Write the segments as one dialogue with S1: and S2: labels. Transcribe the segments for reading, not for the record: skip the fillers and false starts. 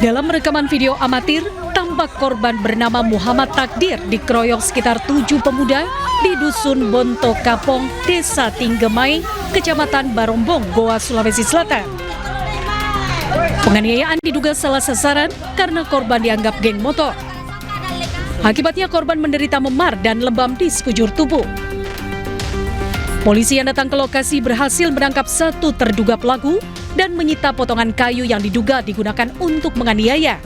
S1: Dalam rekaman video amatir, tampak korban bernama Muhammad Takdir dikeroyok sekitar 7 pemuda di Dusun Bonto Kapong, Desa Tinggemai, Kecamatan Barombong, Goa, Sulawesi Selatan. Penganiayaan diduga salah sasaran karena korban dianggap geng motor. Akibatnya korban menderita memar dan lebam di sekujur tubuh. Polisi yang datang ke lokasi berhasil menangkap satu terduga pelaku dan menyita potongan kayu yang diduga digunakan untuk menganiaya.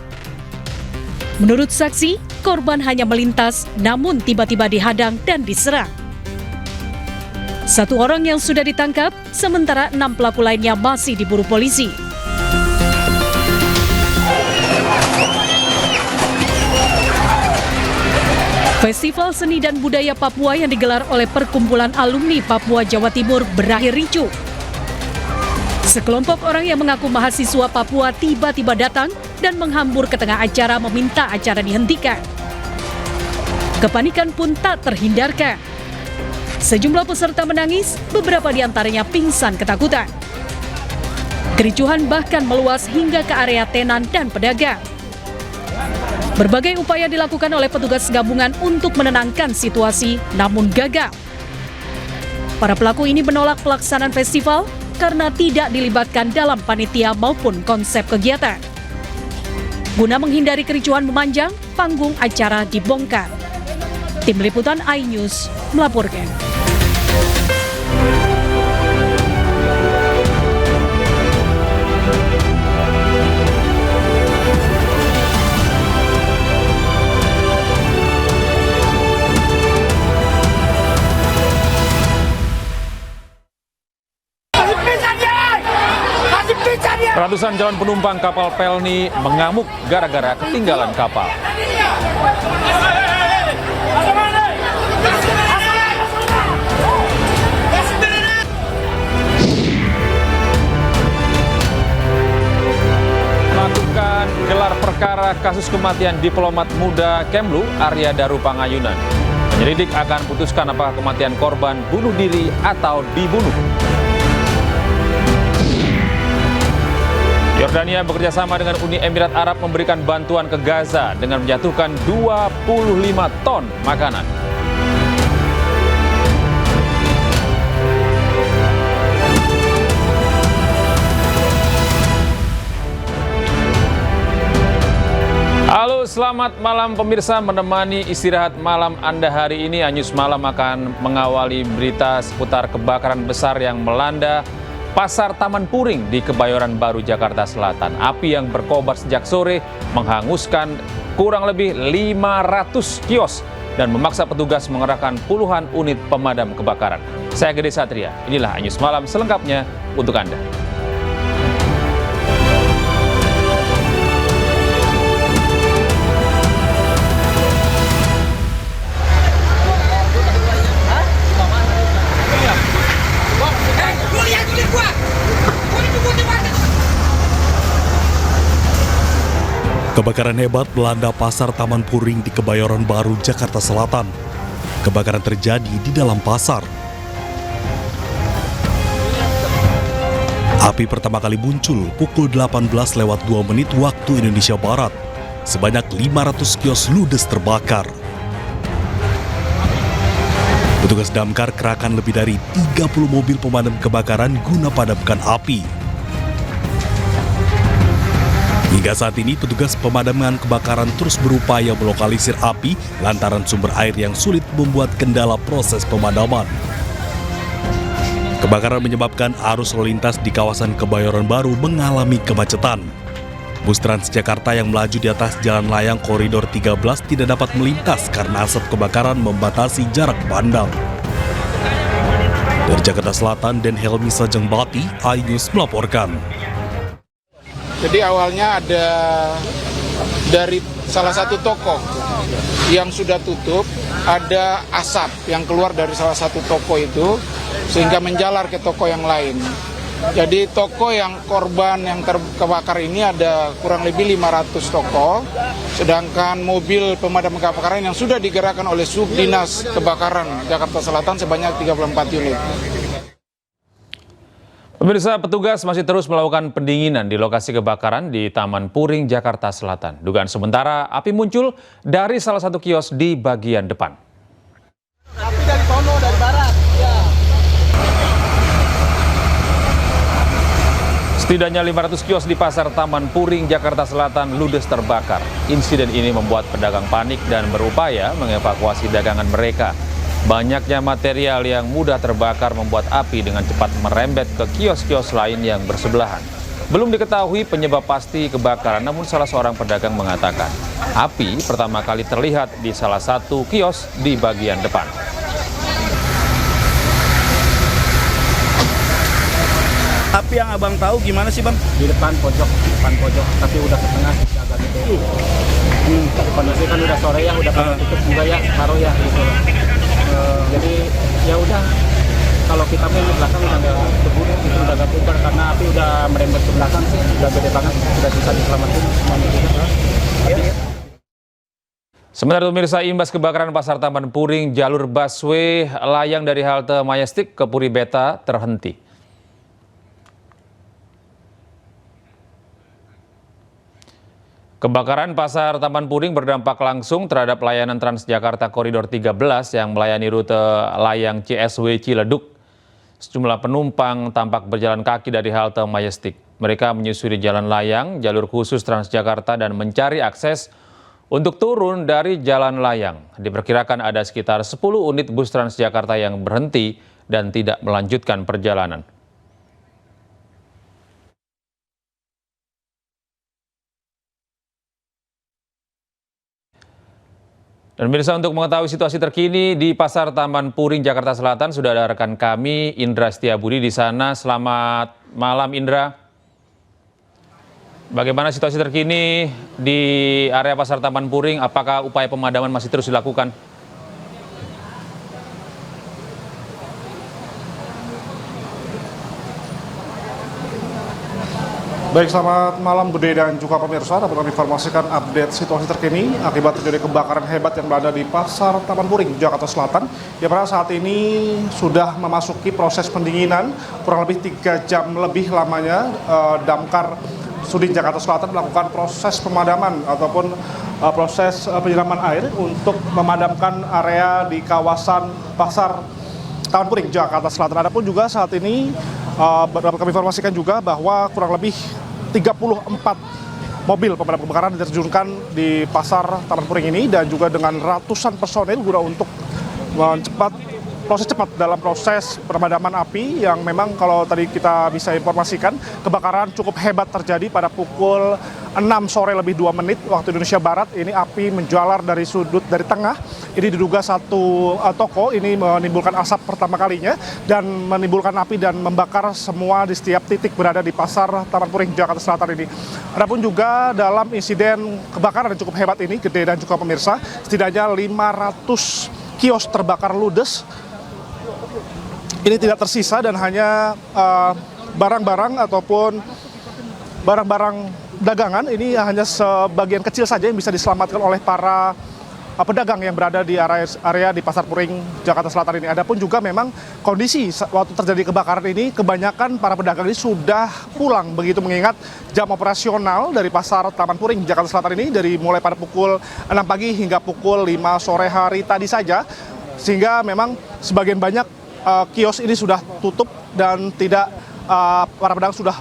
S1: Menurut saksi, korban hanya melintas namun tiba-tiba dihadang dan diserang. Satu orang yang sudah ditangkap, sementara 6 pelaku lainnya masih diburu polisi. Festival Seni dan Budaya Papua yang digelar oleh Perkumpulan Alumni Papua Jawa Timur berakhir ricuh. Sekelompok orang yang mengaku mahasiswa Papua tiba-tiba datang dan menghambur ke tengah acara meminta acara dihentikan. Kepanikan pun tak terhindarkan. Sejumlah peserta menangis, beberapa di antaranya pingsan ketakutan. Kericuhan bahkan meluas hingga ke area tenan dan pedagang. Berbagai upaya dilakukan oleh petugas gabungan untuk menenangkan situasi, namun gagal. Para pelaku ini menolak pelaksanaan festival karena tidak dilibatkan dalam panitia maupun konsep kegiatan. Guna menghindari kericuhan memanjang, panggung acara dibongkar. Tim Liputan iNews melaporkan.
S2: Ratusan calon penumpang kapal Pelni mengamuk gara-gara ketinggalan kapal. Melakukan gelar perkara kasus kematian diplomat muda Kemlu Arya Daru Pangayunan. Penyelidik akan putuskan apakah kematian korban bunuh diri atau dibunuh. Yordania bekerjasama dengan Uni Emirat Arab memberikan bantuan ke Gaza dengan menjatuhkan 25 ton makanan. Halo, selamat malam pemirsa, menemani istirahat malam Anda hari ini. iNews Malam akan mengawali berita seputar kebakaran besar yang melanda Pasar Taman Puring di Kebayoran Baru, Jakarta Selatan. Api yang berkobar sejak sore menghanguskan kurang lebih 500 kios dan memaksa petugas mengerahkan puluhan unit pemadam kebakaran. Saya Gede Satria, inilah iNews Malam selengkapnya untuk Anda.
S3: Kebakaran hebat melanda Pasar Taman Puring di Kebayoran Baru, Jakarta Selatan. Kebakaran terjadi di dalam pasar. Api pertama kali muncul pukul 18:02 waktu Indonesia Barat. Sebanyak 500 kios ludes terbakar. Petugas damkar kerahkan lebih dari 30 mobil pemadam kebakaran guna padamkan api. Hingga saat ini, petugas pemadaman kebakaran terus berupaya melokalisir api lantaran sumber air yang sulit membuat kendala proses pemadaman. Kebakaran menyebabkan arus lalu lintas di kawasan Kebayoran Baru mengalami kemacetan. Bus Transjakarta yang melaju di atas jalan layang koridor 13 tidak dapat melintas karena asap kebakaran membatasi jarak pandang. Dari Jakarta Selatan, Dan Helmi Sajengbati, iNews melaporkan.
S4: Jadi awalnya ada dari salah satu toko yang sudah tutup, ada asap yang keluar dari salah satu toko itu sehingga menjalar ke toko yang lain. Jadi toko yang korban yang terbakar ini ada kurang lebih 500 toko, sedangkan mobil pemadam kebakaran yang sudah digerakkan oleh Subdinas Kebakaran Jakarta Selatan sebanyak 34 unit.
S2: Pemirsa, petugas masih terus melakukan pendinginan di lokasi kebakaran di Taman Puring, Jakarta Selatan. Dugaan sementara api muncul dari salah satu kios di bagian depan.
S5: Api dari sono, dari barat. Ya.
S2: Setidaknya 500 kios di Pasar Taman Puring, Jakarta Selatan ludes terbakar. Insiden ini membuat pedagang panik dan berupaya mengevakuasi dagangan mereka. Banyaknya material yang mudah terbakar membuat api dengan cepat merembet ke kios-kios lain yang bersebelahan. Belum diketahui penyebab pasti kebakaran, namun salah seorang pedagang mengatakan api pertama kali terlihat di salah satu kios di bagian depan.
S6: Api yang abang tahu gimana sih bang?
S5: Di depan pojok, tapi udah setengah agak gede. Tapi kondisi kan udah sore ya, udah pada tutup juga ya, separuh ya gitu. Jadi ya udah, kalau kita main di belakang udah nggak keburu, itu udah nggak bubar karena api udah merembet ke belakang sih, udah gede banget, sudah bisa diselamatin semuanya juga.
S2: Sementara itu pemirsa, imbas kebakaran Pasar Taman Puring, jalur busway layang dari halte Majestic ke Puri Beta terhenti. Kebakaran Pasar Taman Puring berdampak langsung terhadap layanan Transjakarta Koridor 13 yang melayani rute layang CSW Ciledug. Sejumlah penumpang tampak berjalan kaki dari halte Majestic. Mereka menyusuri jalan layang, jalur khusus Transjakarta dan mencari akses untuk turun dari jalan layang. Diperkirakan ada sekitar 10 unit bus Transjakarta yang berhenti dan tidak melanjutkan perjalanan. Dan pemirsa, untuk mengetahui situasi terkini di Pasar Taman Puring, Jakarta Selatan, sudah ada rekan kami Indra Setiabudi di sana. Selamat malam Indra. Bagaimana situasi terkini di area Pasar Taman Puring? Apakah upaya pemadaman masih terus dilakukan?
S7: Baik, selamat malam Bude dan juga pemirsa. Dapat kami informasikan update situasi terkini akibat terjadi kebakaran hebat yang berada di Pasar Taman Puring, Jakarta Selatan. Yang pada saat ini sudah memasuki proses pendinginan, kurang lebih 3 jam lebih lamanya. Damkar Sudin Jakarta Selatan melakukan proses pemadaman ataupun proses penyiraman air untuk memadamkan area di kawasan Pasar Taman Puring, Jakarta Selatan. Adapun juga saat ini dapat kami informasikan juga bahwa kurang lebih 34 mobil pemadam kebakaran diterjunkan di Pasar Taman Puring ini dan juga dengan ratusan personil guna untuk proses cepat dalam proses pemadaman api yang memang kalau tadi kita bisa informasikan kebakaran cukup hebat terjadi pada pukul 6 sore lebih 2 menit waktu Indonesia Barat. Ini api menjalar dari dari tengah. Ini diduga satu toko ini menimbulkan asap pertama kalinya dan menimbulkan api dan membakar semua di setiap titik berada di Pasar Taman Puring, Jakarta Selatan ini. Adapun juga dalam insiden kebakaran yang cukup hebat ini, gede dan juga pemirsa, setidaknya 500 kios terbakar ludes. Ini tidak tersisa dan hanya barang-barang ataupun barang-barang dagangan ini hanya sebagian kecil saja yang bisa diselamatkan oleh para pedagang yang berada di area di Pasar Puring, Jakarta Selatan ini. Adapun juga memang kondisi waktu terjadi kebakaran ini kebanyakan para pedagang ini sudah pulang, begitu mengingat jam operasional dari Pasar Taman Puring, Jakarta Selatan ini dari mulai pada pukul 6 pagi hingga pukul 5 sore hari tadi saja, sehingga memang sebagian banyak kios ini sudah tutup dan tidak para pedagang sudah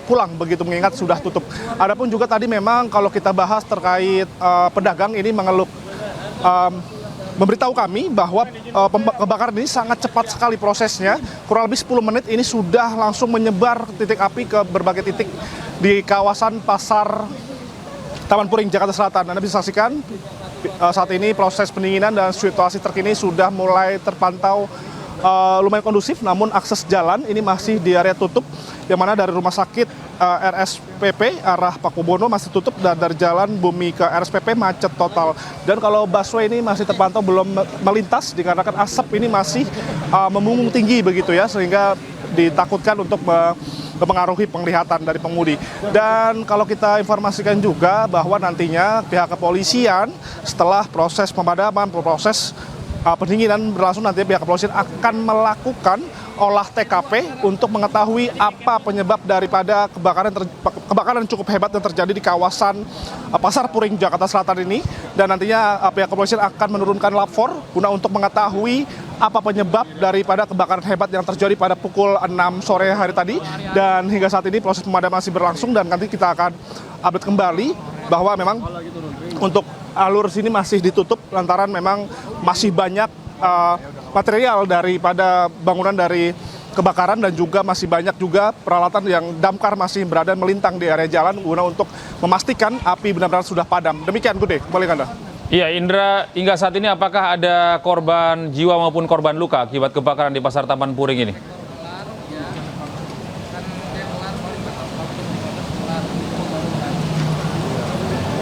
S7: pulang, begitu mengingat sudah tutup. Adapun juga tadi memang kalau kita bahas terkait pedagang ini memberitahu kami bahwa kebakaran ini sangat cepat sekali prosesnya. Kurang lebih 10 menit ini sudah langsung menyebar titik api ke berbagai titik di kawasan Pasar Taman Puring, Jakarta Selatan. Anda bisa saksikan saat ini proses pendinginan dan situasi terkini sudah mulai terpantau lumayan kondusif, namun akses jalan ini masih di area tutup, yang mana dari rumah sakit RSPP arah Pakubono masih tutup dan dari jalan Bumi ke RSPP macet total. Dan kalau busway ini masih terpantau belum melintas dikarenakan asap ini masih memungung tinggi begitu ya, sehingga ditakutkan untuk mempengaruhi penglihatan dari pengemudi. Dan kalau kita informasikan juga bahwa nantinya pihak kepolisian setelah proses pemadaman, proses pendinginan berlangsung, nanti pihak kepolisian akan melakukan olah TKP untuk mengetahui apa penyebab daripada kebakaran cukup hebat yang terjadi di kawasan Pasar Puring, Jakarta Selatan ini. Dan nantinya pihak kepolisian akan menurunkan lap 4 guna untuk mengetahui apa penyebab daripada kebakaran hebat yang terjadi pada pukul 6 sore hari tadi. Dan hingga saat ini proses pemadaman masih berlangsung dan nanti kita akan update kembali bahwa memang untuk alur sini masih ditutup lantaran memang masih banyak material daripada bangunan dari kebakaran dan juga masih banyak juga peralatan yang damkar masih berada melintang di area jalan guna untuk memastikan api benar-benar sudah padam. Demikian, Gude, kembali ke Anda.
S2: Iya, Indra, hingga saat ini apakah ada korban jiwa maupun korban luka akibat kebakaran di Pasar Taman Puring ini?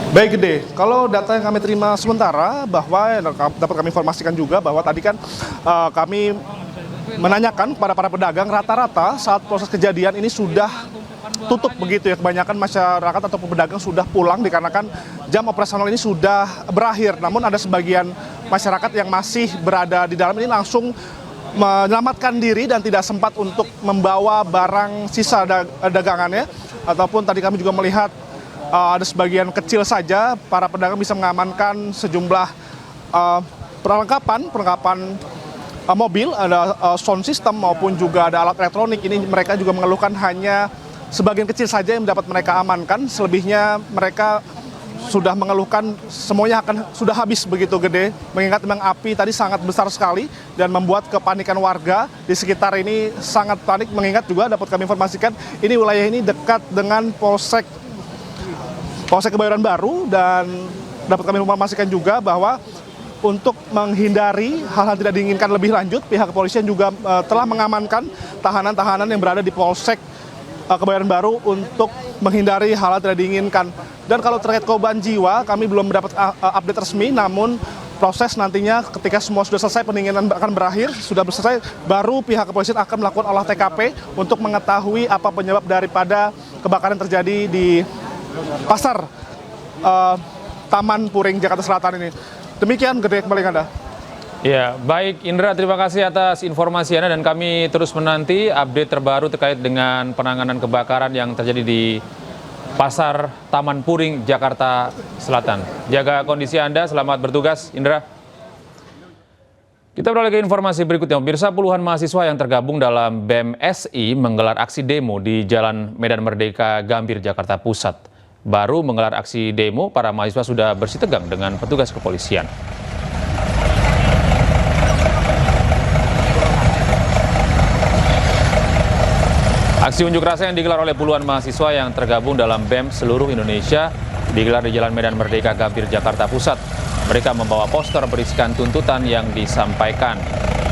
S7: Baik, Gede. Kalau data yang kami terima sementara bahwa dapat kami informasikan juga bahwa tadi kan kami menanyakan kepada para pedagang rata-rata saat proses kejadian ini sudah tutup begitu ya. Kebanyakan masyarakat atau pedagang sudah pulang dikarenakan jam operasional ini sudah berakhir. Namun ada sebagian masyarakat yang masih berada di dalam ini langsung menyelamatkan diri dan tidak sempat untuk membawa barang sisa dagangannya. Ataupun tadi kami juga melihat ada sebagian kecil saja para pedagang bisa mengamankan sejumlah perlengkapan mobil, ada sound system maupun juga ada alat elektronik. Ini mereka juga mengeluhkan hanya sebagian kecil saja yang dapat mereka amankan. Selebihnya mereka sudah mengeluhkan semuanya sudah habis begitu, Gede. Mengingat memang api tadi sangat besar sekali dan membuat kepanikan warga di sekitar ini sangat panik. Mengingat juga dapat kami informasikan ini wilayah ini dekat dengan Polsek Kebayoran Baru dan dapat kami informasikan juga bahwa untuk menghindari hal-hal tidak diinginkan lebih lanjut, pihak kepolisian juga telah mengamankan tahanan-tahanan yang berada di Polsek Kebayoran Baru untuk menghindari hal-hal tidak diinginkan. Dan kalau terkait korban jiwa, kami belum mendapat update resmi, namun proses nantinya ketika semua sudah selesai, pendinginan akan berakhir, sudah selesai, baru pihak kepolisian akan melakukan olah TKP untuk mengetahui apa penyebab daripada kebakaran terjadi di Pasar Taman Puring, Jakarta Selatan ini. Demikian, Gede, kembali ke Anda.
S2: Ya, baik Indra, terima kasih atas informasi Anda dan kami terus menanti update terbaru terkait dengan penanganan kebakaran yang terjadi di Pasar Taman Puring, Jakarta Selatan. Jaga kondisi Anda, selamat bertugas, Indra. Kita beralih ke informasi berikutnya. Pemirsa, puluhan mahasiswa yang tergabung dalam BEM SI menggelar aksi demo di Jalan Medan Merdeka Gambir, Jakarta Pusat. Baru menggelar aksi demo, para mahasiswa sudah bersitegang dengan petugas kepolisian. Aksi unjuk rasa yang digelar oleh puluhan mahasiswa yang tergabung dalam BEM seluruh Indonesia digelar di Jalan Medan Merdeka Gambir, Jakarta Pusat. Mereka membawa poster berisikan tuntutan yang disampaikan.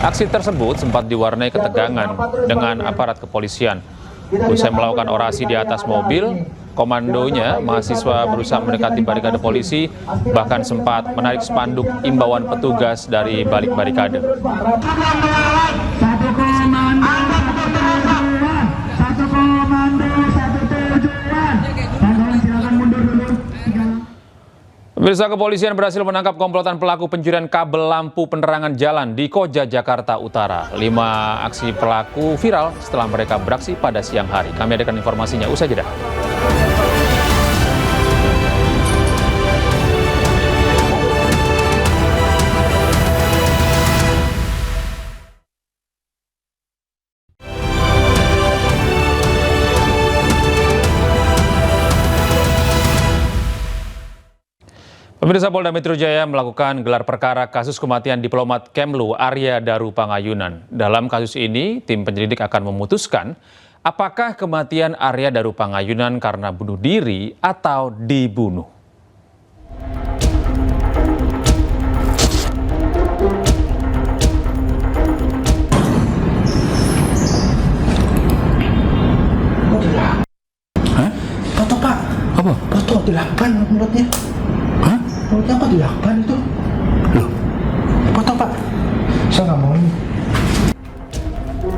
S2: Aksi tersebut sempat diwarnai ketegangan dengan aparat kepolisian. Usai melakukan orasi di atas mobil, komandonya mahasiswa berusaha mendekati barikade polisi, bahkan sempat menarik spanduk imbauan petugas dari balik barikade. Pemirsa, kepolisian berhasil menangkap komplotan pelaku pencurian kabel lampu penerangan jalan di Koja, Jakarta Utara. 5 aksi pelaku viral setelah mereka beraksi pada siang hari. Kami adakan informasinya usai jeda. Pemirsa, Polda Metro Jaya melakukan gelar perkara kasus kematian diplomat Kemlu Arya Daru Pangayunan. Dalam kasus ini, tim penyelidik akan memutuskan apakah kematian Arya Daru Pangayunan karena bunuh diri atau dibunuh.
S6: Hah? Foto, Pak. Apa? Foto dilakukan mulutnya. Hah? Mulutnya apa dilakukan itu? Loh, foto, Pak. Saya nggak mau ini.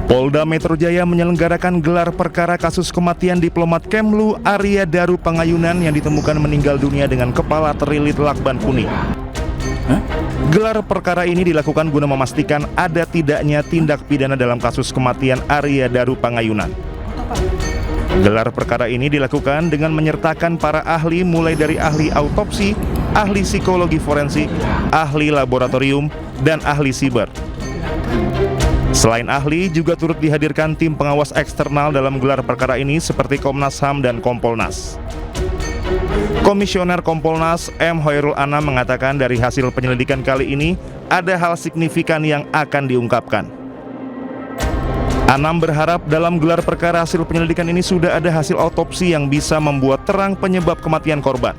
S3: Polda Metro Jaya menyelenggarakan gelar perkara kasus kematian diplomat Kemlu Arya Daru Pangayunan yang ditemukan meninggal dunia dengan kepala terilit lakban kuning.
S8: Gelar perkara ini dilakukan guna memastikan ada tidaknya tindak pidana dalam kasus kematian Arya Daru Pangayunan. Gelar perkara ini dilakukan dengan menyertakan para ahli mulai dari ahli autopsi, ahli psikologi forensik, ahli laboratorium, dan ahli siber. Selain ahli, juga turut dihadirkan tim pengawas eksternal dalam gelar perkara ini seperti Komnas HAM dan Kompolnas. Komisioner Kompolnas M. Hoirul Anam mengatakan dari hasil penyelidikan kali ini ada hal signifikan yang akan diungkapkan. Anam berharap dalam gelar perkara hasil penyelidikan ini sudah ada hasil autopsi yang bisa membuat terang penyebab kematian korban.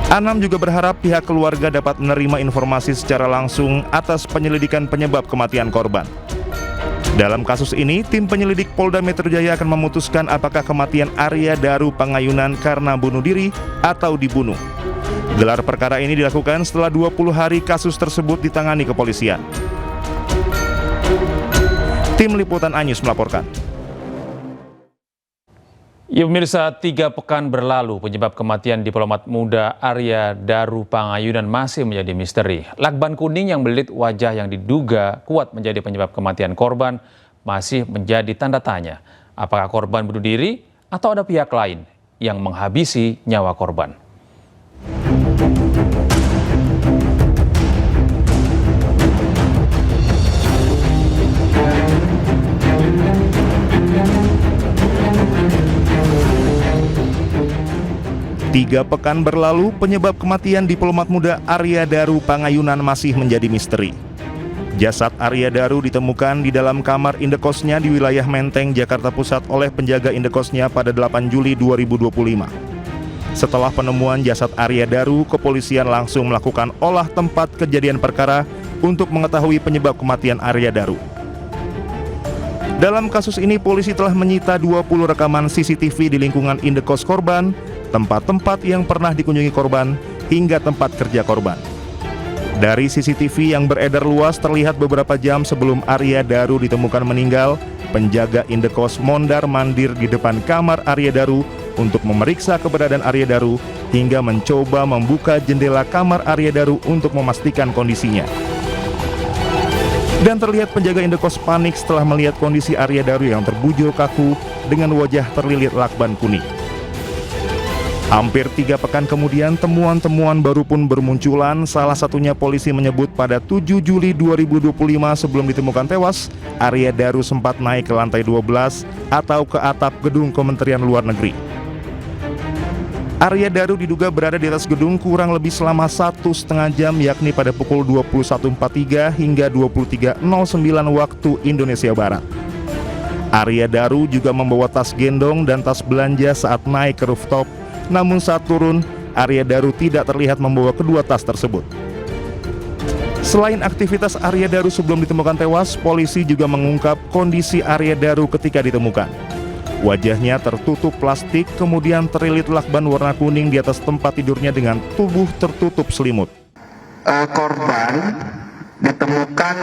S8: Anam juga berharap pihak keluarga dapat menerima informasi secara langsung atas penyelidikan penyebab kematian korban. Dalam kasus ini, tim penyelidik Polda Metro Jaya akan memutuskan apakah kematian Arya Daru Pangayunan karena bunuh diri atau dibunuh. Gelar perkara ini dilakukan setelah 20 hari kasus tersebut ditangani kepolisian. Tim Liputan Anyus melaporkan.
S2: Ya pemirsa, 3 pekan berlalu penyebab kematian diplomat muda Arya Daru Pangayunan masih menjadi misteri. Lakban kuning yang melilit wajah yang diduga kuat menjadi penyebab kematian korban masih menjadi tanda tanya. Apakah korban bunuh diri atau ada pihak lain yang menghabisi nyawa korban?
S8: Tiga pekan berlalu, penyebab kematian diplomat muda Arya Daru Pangayunan masih menjadi misteri. Jasad Arya Daru ditemukan di dalam kamar indekosnya di wilayah Menteng, Jakarta Pusat oleh penjaga indekosnya pada 8 Juli 2025. Setelah penemuan jasad Arya Daru, kepolisian langsung melakukan olah tempat kejadian perkara untuk mengetahui penyebab kematian Arya Daru. Dalam kasus ini, polisi telah menyita 20 rekaman CCTV di lingkungan indekos korban, tempat-tempat yang pernah dikunjungi korban, hingga tempat kerja korban. Dari CCTV yang beredar luas terlihat beberapa jam sebelum Arya Daru ditemukan meninggal, penjaga indekos mondar-mandir di depan kamar Arya Daru untuk memeriksa keberadaan Arya Daru hingga mencoba membuka jendela kamar Arya Daru untuk memastikan kondisinya. Dan terlihat penjaga indekos panik setelah melihat kondisi Arya Daru yang terbujur kaku dengan wajah terlilit lakban kuning. Hampir 3 pekan kemudian, temuan-temuan baru pun bermunculan. Salah satunya polisi menyebut pada 7 Juli 2025 sebelum ditemukan tewas, Arya Daru sempat naik ke lantai 12 atau ke atap gedung Kementerian Luar Negeri. Arya Daru diduga berada di atas gedung kurang lebih selama 1,5 jam, yakni pada pukul 21.43 hingga 23.09 waktu Indonesia Barat. Arya Daru juga membawa tas gendong dan tas belanja saat naik ke rooftop. Namun saat turun, Arya Daru tidak terlihat membawa kedua tas tersebut. Selain aktivitas Arya Daru sebelum ditemukan tewas, polisi juga mengungkap kondisi Arya Daru ketika ditemukan. Wajahnya tertutup plastik, kemudian terlilit lakban warna kuning di atas tempat tidurnya dengan tubuh tertutup selimut.
S9: Korban ditemukan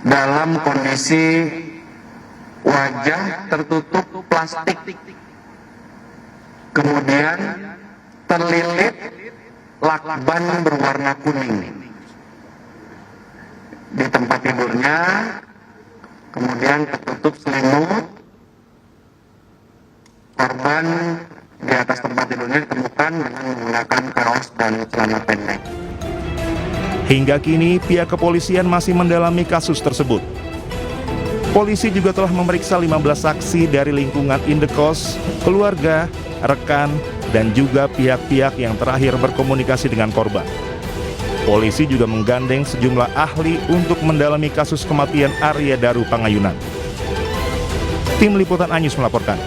S9: dalam kondisi wajah tertutup plastik, kemudian terlilit lakban berwarna kuning di tempat tidurnya, kemudian tertutup selimut. Korban di atas tempat tidurnya ditemukan dengan menggunakan kaos dan celana pendek.
S8: Hingga kini, pihak kepolisian masih mendalami kasus tersebut. Polisi juga telah memeriksa 15 saksi dari lingkungan indekos, keluarga, rekan, dan juga pihak-pihak yang terakhir berkomunikasi dengan korban. Polisi juga menggandeng sejumlah ahli untuk mendalami kasus kematian Arya Daru Pangayunan. Tim Liputan Anyus melaporkan.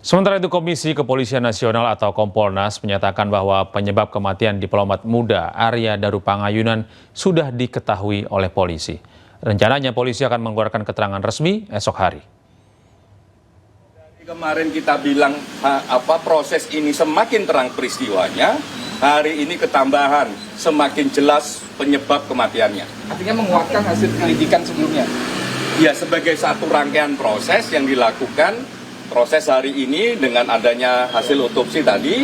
S2: Sementara itu, Komisi Kepolisian Nasional atau Kompolnas menyatakan bahwa penyebab kematian diplomat muda Arya Daru Pangayunan sudah diketahui oleh polisi. Rencananya polisi akan mengeluarkan keterangan resmi esok hari.
S10: Kemarin kita bilang proses ini semakin terang peristiwanya, hari ini ketambahan semakin jelas penyebab kematiannya.
S5: Artinya menguatkan hasil penyelidikan sebelumnya?
S10: Ya, sebagai satu rangkaian proses yang dilakukan, proses hari ini dengan adanya hasil otopsi tadi,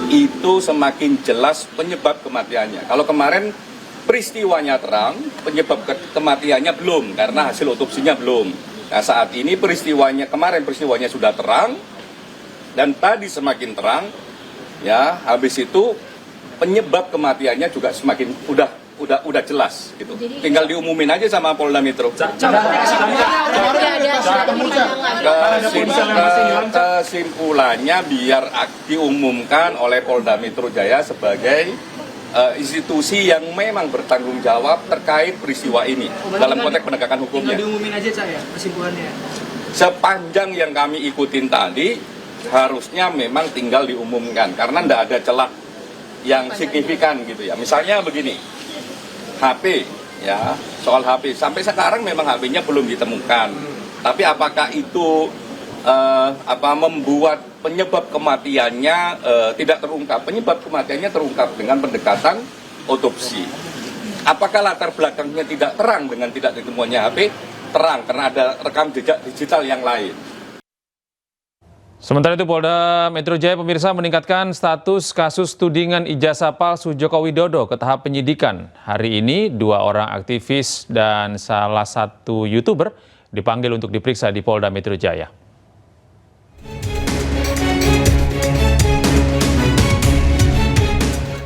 S10: itu semakin jelas penyebab kematiannya. Kalau kemarin peristiwanya terang, penyebab kematiannya belum, karena hasil otopsinya belum. Nah, saat ini kemarin peristiwanya sudah terang, dan tadi semakin terang, ya, habis itu penyebab kematiannya juga semakin udah jelas gitu. Tinggal diumumin aja sama Polda Metro. Kesimpulannya biar diumumkan oleh Polda Metro Jaya sebagai institusi yang memang bertanggung jawab terkait peristiwa ini dalam konteks penegakan hukumnya.
S5: Tinggal diumumin aja ya kesimpulannya.
S10: Sepanjang yang kami ikutin tadi, harusnya memang tinggal diumumkan karena tidak ada celah yang signifikan gitu ya. Misalnya begini, HP ya, soal HP sampai sekarang memang HP-nya belum ditemukan. Tapi apakah itu membuat penyebab kematiannya tidak terungkap? Penyebab kematiannya terungkap dengan pendekatan otopsi. Apakah latar belakangnya tidak terang dengan tidak ditemukannya HP? Terang karena ada rekam jejak digital yang lain.
S2: Sementara itu Polda Metro Jaya pemirsa meningkatkan status kasus tudingan ijazah palsu Joko Widodo ke tahap penyidikan. Hari ini 2 orang aktivis dan salah satu YouTuber dipanggil untuk diperiksa di Polda Metro Jaya.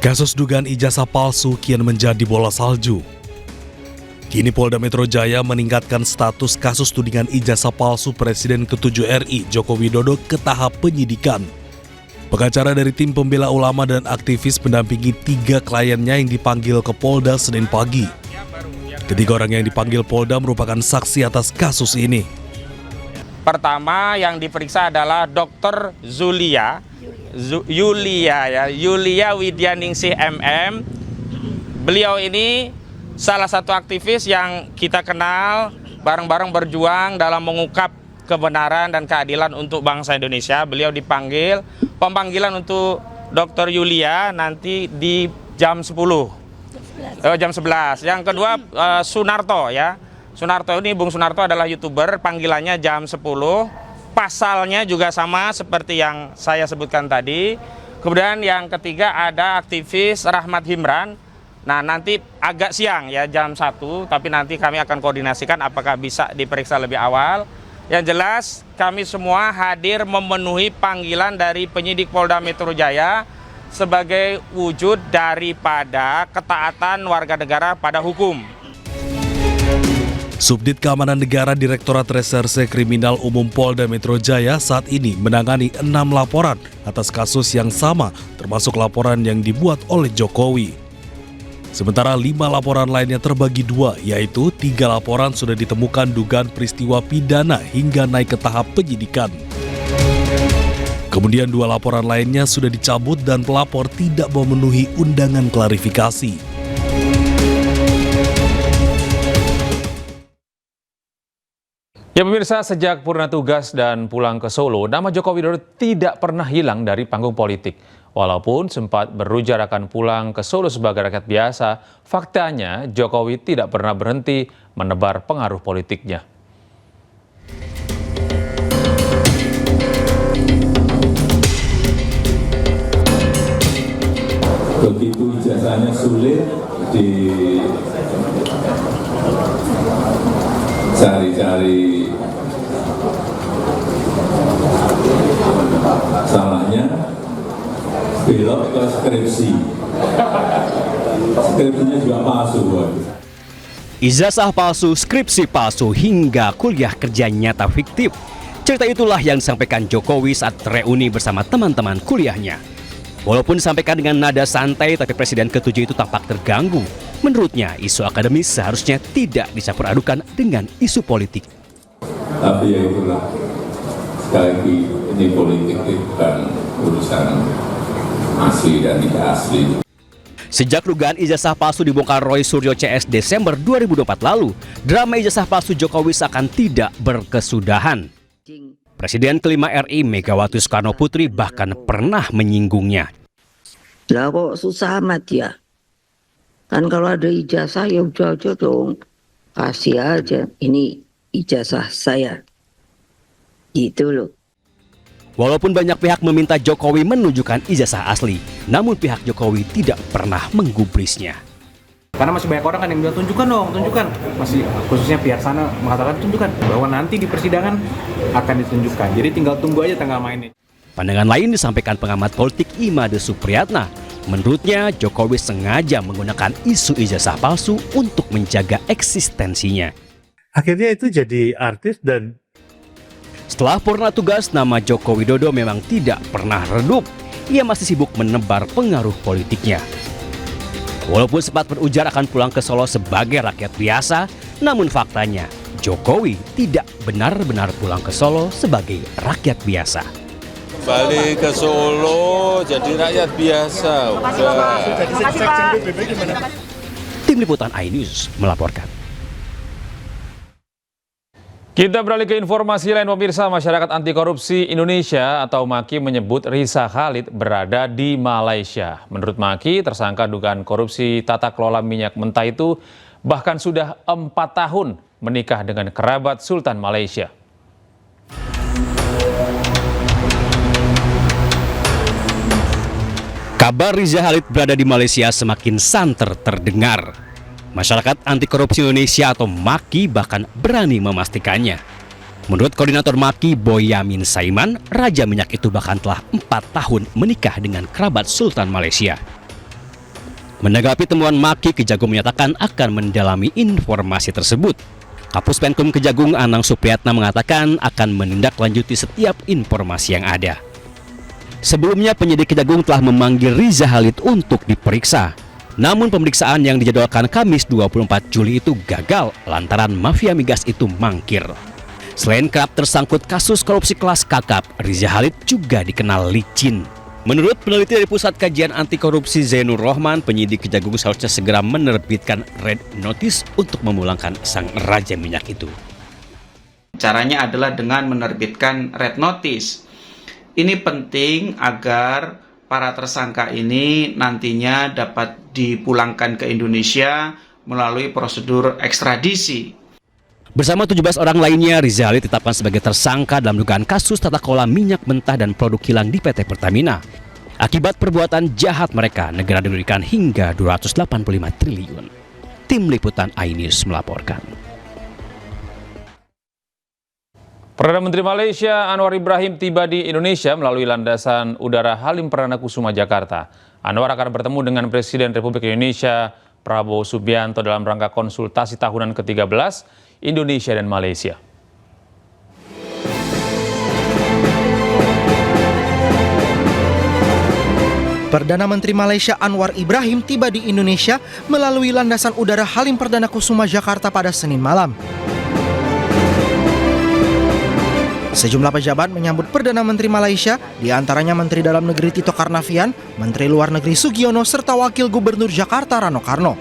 S3: Kasus dugaan ijazah palsu kian menjadi bola salju. Kini Polda Metro Jaya meningkatkan status kasus tudingan ijazah palsu Presiden ke-7 RI Joko Widodo ke tahap penyidikan. Pengacara dari tim pembela ulama dan aktivis mendampingi 3 kliennya yang dipanggil ke Polda Senin pagi. Ketiga orang yang dipanggil Polda merupakan saksi atas kasus ini.
S11: Pertama yang diperiksa adalah Dr. Yulia Widyaningsih MM. Beliau ini salah satu aktivis yang kita kenal, bareng-bareng berjuang dalam mengungkap kebenaran dan keadilan untuk bangsa Indonesia. Beliau dipanggil, pemanggilan untuk Dr. Yulia nanti di jam 10. Jam 11. Yang kedua Sunarto ya. Sunarto ini, Bung Sunarto adalah YouTuber, panggilannya jam 10. Pasalnya juga sama seperti yang saya sebutkan tadi. Kemudian yang ketiga ada aktivis Rahmat Himran. Nah, nanti agak siang ya, jam 1, tapi nanti kami akan koordinasikan apakah bisa diperiksa lebih awal. Yang jelas kami semua hadir memenuhi panggilan dari penyidik Polda Metro Jaya sebagai wujud daripada ketaatan warga negara pada hukum.
S3: Subdit Keamanan Negara Direktorat Reserse Kriminal Umum Polda Metro Jaya saat ini menangani 6 laporan atas kasus yang sama, termasuk laporan yang dibuat oleh Jokowi. Sementara 5 laporan lainnya terbagi 2, yaitu 3 laporan sudah ditemukan dugaan peristiwa pidana hingga naik ke tahap penyidikan. Kemudian 2 laporan lainnya sudah dicabut dan pelapor tidak memenuhi undangan klarifikasi.
S2: Ya pemirsa, sejak purna tugas dan pulang ke Solo, nama Joko Widodo tidak pernah hilang dari panggung politik. Walaupun sempat berujar akan pulang ke Solo sebagai rakyat biasa, faktanya Jokowi tidak pernah berhenti menebar pengaruh politiknya.
S12: Begitu ijazahnya sulit dicari-cari salahnya, belok ke skripsi. Skripsinya juga palsu.
S13: Ijazah palsu, skripsi palsu, hingga kuliah kerja nyata fiktif. Cerita itulah yang disampaikan Jokowi saat reuni bersama teman-teman kuliahnya. Walaupun disampaikan dengan nada santai, tapi Presiden ke-7 itu tampak terganggu. Menurutnya, isu akademis seharusnya tidak dicampur adukan dengan isu politik.
S12: Tapi ya itulah, sekali lagi ini politik bukan urusan asli dan tidak asli.
S13: Sejak dugaan ijazah palsu dibongkar Roy Suryo CS Desember 2024 lalu, drama ijazah palsu Jokowi seakan tidak berkesudahan. Presiden kelima RI Megawati Soekarno Putri bahkan pernah menyinggungnya.
S14: Lah kok susah amat ya? Kan kalau ada ijazah ya udah aja dong. Kasih aja, ini ijazah saya. Gitu loh.
S13: Walaupun banyak pihak meminta Jokowi menunjukkan ijazah asli, namun pihak Jokowi tidak pernah menggubrisnya.
S5: Karena masih banyak orang kan yang bilang tunjukkan dong, tunjukkan. Masih khususnya pihak sana mengatakan tunjukkan bahwa nanti di persidangan akan ditunjukkan. Jadi tinggal tunggu aja tanggal mainnya.
S13: Pandangan lain disampaikan pengamat politik Imade Supriyatna. Menurutnya Jokowi sengaja menggunakan isu ijazah palsu untuk menjaga eksistensinya.
S15: Akhirnya itu jadi artis dan
S13: setelah purna tugas, nama Joko Widodo memang tidak pernah redup. Ia masih sibuk menebar pengaruh politiknya. Walaupun sempat berujar akan pulang ke Solo sebagai rakyat biasa, namun faktanya Jokowi tidak benar-benar pulang ke Solo sebagai rakyat biasa.
S16: Balik ke Solo jadi rakyat biasa.
S13: Tim Liputan iNews melaporkan.
S2: Kita beralih ke informasi lain pemirsa. Masyarakat Anti Korupsi Indonesia atau MAKI menyebut Riza Khalid berada di Malaysia. Menurut MAKI, tersangka dugaan korupsi tata kelola minyak mentah itu bahkan sudah 4 tahun menikah dengan kerabat Sultan Malaysia.
S13: Kabar Riza Khalid berada di Malaysia semakin santer terdengar. Masyarakat Anti Korupsi Indonesia atau MAKI bahkan berani memastikannya. Menurut Koordinator MAKI Boyamin Saiman, Raja Minyak itu bahkan telah 4 tahun menikah dengan kerabat Sultan Malaysia. Menanggapi temuan MAKI, Kejagung menyatakan akan mendalami informasi tersebut. Kapus Penkum Kejagung Anang Supriyatna mengatakan akan menindaklanjuti setiap informasi yang ada. Sebelumnya penyidik Kejagung telah memanggil Riza Khalid untuk diperiksa. Namun pemeriksaan yang dijadwalkan Kamis 24 Juli itu gagal lantaran mafia migas itu mangkir. Selain kerap tersangkut kasus korupsi kelas kakap, Riza Khalid juga dikenal licin. Menurut peneliti dari Pusat Kajian Anti Korupsi Zainur Rohman, penyidik Kejagung seharusnya segera menerbitkan red notice untuk memulangkan sang Raja Minyak itu.
S17: Caranya adalah dengan menerbitkan red notice. Ini penting agar para tersangka ini nantinya dapat dipulangkan ke Indonesia melalui prosedur ekstradisi.
S13: Bersama 17 orang lainnya, Riza Khalid ditetapkan sebagai tersangka dalam dugaan kasus tata kelola minyak mentah dan produk kilang di PT Pertamina. Akibat perbuatan jahat mereka, negara dirugikan hingga 285 triliun. Tim Liputan iNews melaporkan.
S2: Perdana Menteri Malaysia Anwar Ibrahim tiba di Indonesia melalui landasan udara Halim Perdana Kusuma Jakarta. Anwar akan bertemu dengan Presiden Republik Indonesia Prabowo Subianto dalam rangka konsultasi tahunan ke-13 Indonesia dan Malaysia.
S6: Perdana Menteri Malaysia Anwar Ibrahim tiba di Indonesia melalui landasan udara Halim Perdana Kusuma Jakarta pada Senin malam. Sejumlah pejabat menyambut Perdana Menteri Malaysia, diantaranya Menteri Dalam Negeri Tito Karnavian, Menteri Luar Negeri Sugiono, serta Wakil Gubernur Jakarta Rano Karno.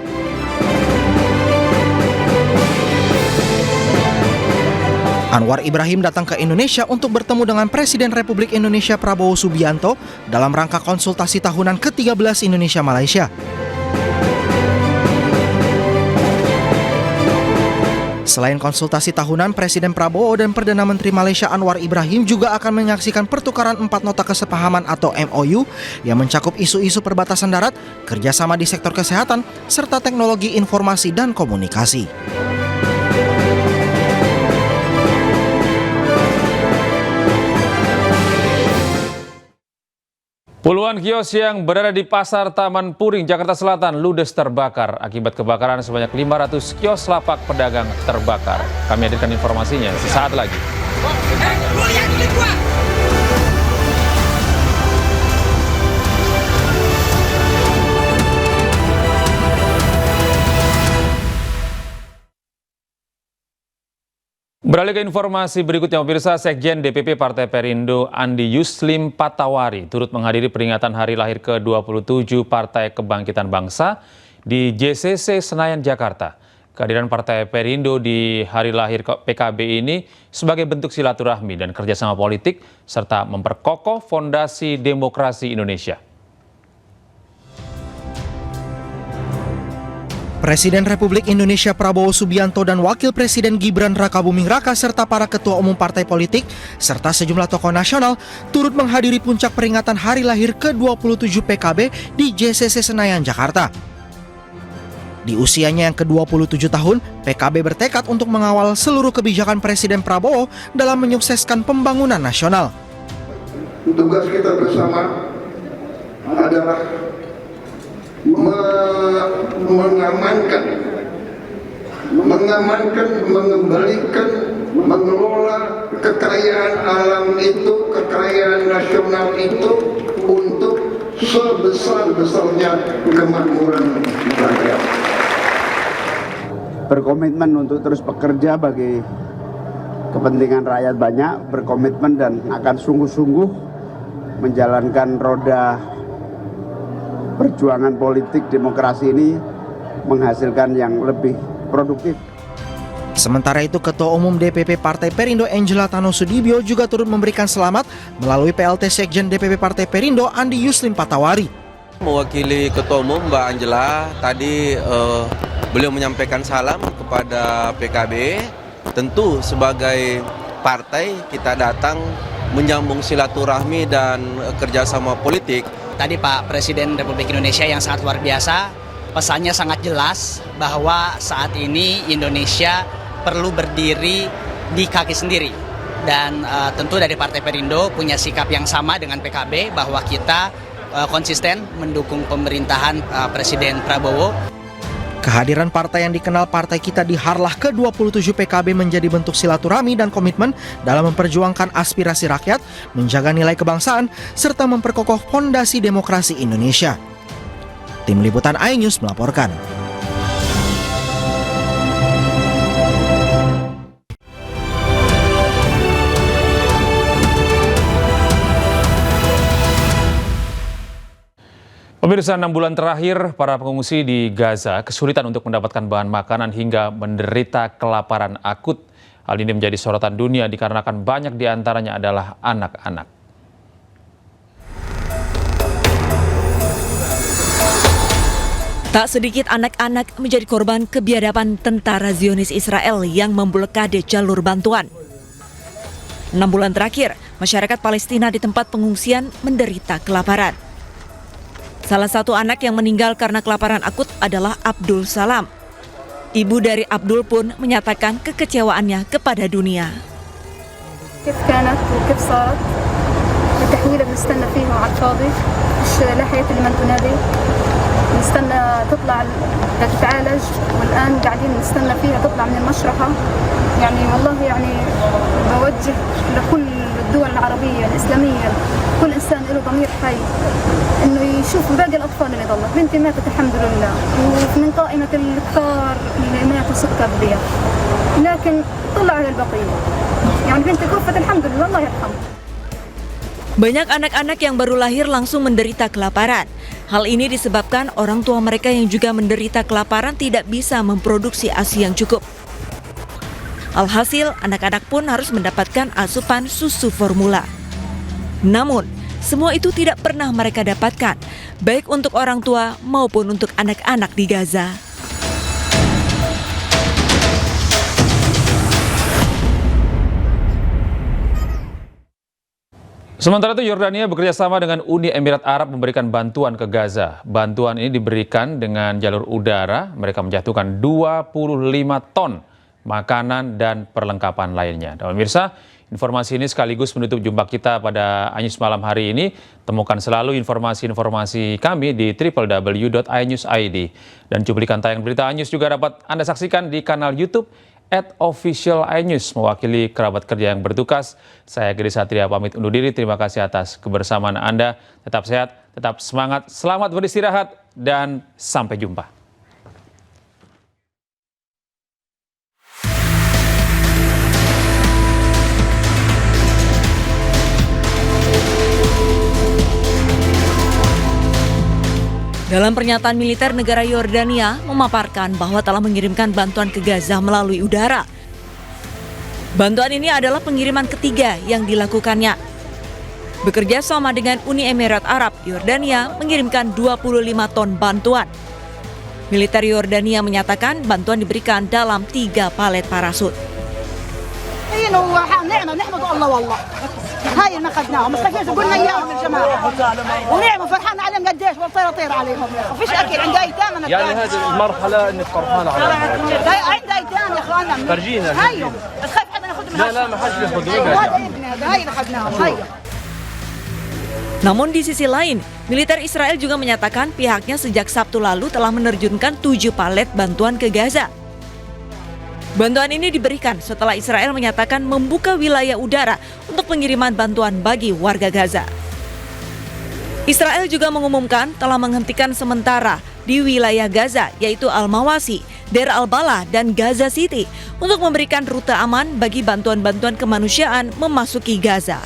S6: Anwar Ibrahim datang ke Indonesia untuk bertemu dengan Presiden Republik Indonesia Prabowo Subianto dalam rangka konsultasi tahunan ke-13 Indonesia-Malaysia. Selain konsultasi tahunan, Presiden Prabowo dan Perdana Menteri Malaysia Anwar Ibrahim juga akan menyaksikan pertukaran 4 nota kesepahaman atau MOU yang mencakup isu-isu perbatasan darat, kerjasama di sektor kesehatan, serta teknologi informasi dan komunikasi.
S2: Puluhan kios yang berada di Pasar Taman Puring, Jakarta Selatan ludes terbakar. Akibat kebakaran sebanyak 500 kios lapak pedagang terbakar. Kami hadirkan informasinya sesaat lagi. Beralih ke informasi berikutnya, pemirsa. Sekjen DPP Partai Perindo Andi Yuslim Patawari turut menghadiri peringatan hari lahir ke-27 Partai Kebangkitan Bangsa di JCC Senayan, Jakarta. Kehadiran Partai Perindo di hari lahir PKB ini sebagai bentuk silaturahmi dan kerjasama politik serta memperkokoh fondasi demokrasi Indonesia.
S6: Presiden Republik Indonesia Prabowo Subianto dan Wakil Presiden Gibran Rakabuming Raka serta para ketua umum partai politik serta sejumlah tokoh nasional turut menghadiri puncak peringatan hari lahir ke-27 PKB di JCC Senayan, Jakarta. Di usianya yang ke-27 tahun, PKB bertekad untuk mengawal seluruh kebijakan Presiden Prabowo dalam menyukseskan pembangunan nasional.
S18: Tugas kita bersama adalah mengamankan, mengembalikan, mengelola kekayaan alam itu, kekayaan nasional itu untuk sebesar-besarnya kemakmuran rakyat.
S19: Berkomitmen untuk terus bekerja bagi kepentingan rakyat banyak, berkomitmen dan akan sungguh-sungguh menjalankan roda perjuangan politik demokrasi ini menghasilkan yang lebih produktif.
S6: Sementara itu, Ketua Umum DPP Partai Perindo Angela Tano Sudibyo juga turut memberikan selamat melalui PLT Sekjen DPP Partai Perindo Andi Yuslim Patawari.
S16: Mewakili Ketua Umum Mbak Angela, tadi beliau menyampaikan salam kepada PKB. Tentu sebagai partai kita datang menyambung silaturahmi dan kerjasama politik.
S20: Tadi Pak Presiden Republik Indonesia yang sangat luar biasa, pesannya sangat jelas bahwa saat ini Indonesia perlu berdiri di kaki sendiri. Dan tentu dari Partai Perindo punya sikap yang sama dengan PKB bahwa kita konsisten mendukung pemerintahan Presiden Prabowo.
S6: Kehadiran partai yang dikenal Partai Kita di Harlah ke-27 PKB menjadi bentuk silaturahmi dan komitmen dalam memperjuangkan aspirasi rakyat, menjaga nilai kebangsaan, serta memperkokoh fondasi demokrasi Indonesia. Tim Liputan iNews melaporkan.
S2: Pemirsa, 6 bulan terakhir, para pengungsi di Gaza kesulitan untuk mendapatkan bahan makanan hingga menderita kelaparan akut. Hal ini menjadi sorotan dunia dikarenakan banyak di antaranya adalah anak-anak.
S21: Tak sedikit anak-anak menjadi korban kebiadaban tentara Zionis Israel yang memblokade jalur bantuan. 6 bulan terakhir, masyarakat Palestina di tempat pengungsian menderita kelaparan. Salah satu anak yang meninggal karena kelaparan akut adalah Abdul Salam. Ibu dari Abdul pun menyatakan kekecewaannya kepada dunia.
S22: كيف كانت وكيف صارت التحويلة بنستنى فيها على الفاضي مش لا حياة لمن تنادي نستنى تطلع تتعالج والآن قاعدين نستنى فيها تطلع من المشرحة يعني والله يعني بوجه لكل الدول العربية الإسلامية كل إنسان له ضمير حي إنه يشوف باقي الأطفال اللي ضلت. بنتي ماتت الحمد لله ومن قائمة الكثار اللي ماتوا سكرية لكن طلع على البقية يعني بنتي توفت الحمد لله الله يرحمها.
S21: Banyak anak-anak yang baru lahir langsung menderita kelaparan. Hal ini disebabkan orang tua mereka yang juga menderita kelaparan tidak bisa memproduksi ASI yang cukup. Alhasil, anak-anak pun harus mendapatkan asupan susu formula. Namun, semua itu tidak pernah mereka dapatkan, baik untuk orang tua maupun untuk anak-anak di Gaza.
S2: Sementara itu, Yordania bekerja sama dengan Uni Emirat Arab memberikan bantuan ke Gaza. Bantuan ini diberikan dengan jalur udara. Mereka menjatuhkan 25 ton makanan dan perlengkapan lainnya. Dan pemirsa, informasi ini sekaligus menutup jumpa kita pada iNews malam hari ini. Temukan selalu informasi-informasi kami di www.inews.id. Dan cuplikan tayang berita iNews juga dapat Anda saksikan di kanal YouTube @official iNews. Mewakili kerabat kerja yang bertugas, saya Gede Satria pamit undur diri. Terima kasih atas kebersamaan Anda. Tetap sehat, tetap semangat, selamat beristirahat, dan sampai jumpa.
S21: Dalam pernyataan militer negara Yordania memaparkan bahwa telah mengirimkan bantuan ke Gaza melalui udara. Bantuan ini adalah pengiriman ketiga yang dilakukannya. Bekerja sama dengan Uni Emirat Arab, Yordania mengirimkan 25 ton bantuan. Militer Yordania menyatakan bantuan diberikan dalam 3 palet parasut.
S1: نعمة نحمد الله والله هاي اللي اخذناهم مستفيد قلنا اياهم الجماعه ونعمه فرحان عليهم قديش والطير طير عليهم وفيش اكل عند ايتام انا
S4: يعني هذه المرحله انك فرحان عليهم
S1: عند ايتام يا اخوانا
S4: فرجينا
S1: هاي تخاف حدا ناخذ منها
S4: لا ما حدش بياخذ
S1: هذا ابني هذا هاي اللي اخذناهم هاي.
S21: Namun di sisi lain, militer Israel juga menyatakan pihaknya sejak Sabtu lalu telah menerjunkan 7 palet bantuan ke Gaza. Bantuan ini diberikan setelah Israel menyatakan membuka wilayah udara untuk pengiriman bantuan bagi warga Gaza. Israel juga mengumumkan telah menghentikan sementara di wilayah Gaza, yaitu Al-Mawasi, Deir al-Balah, dan Gaza City untuk memberikan rute aman bagi bantuan-bantuan kemanusiaan memasuki Gaza.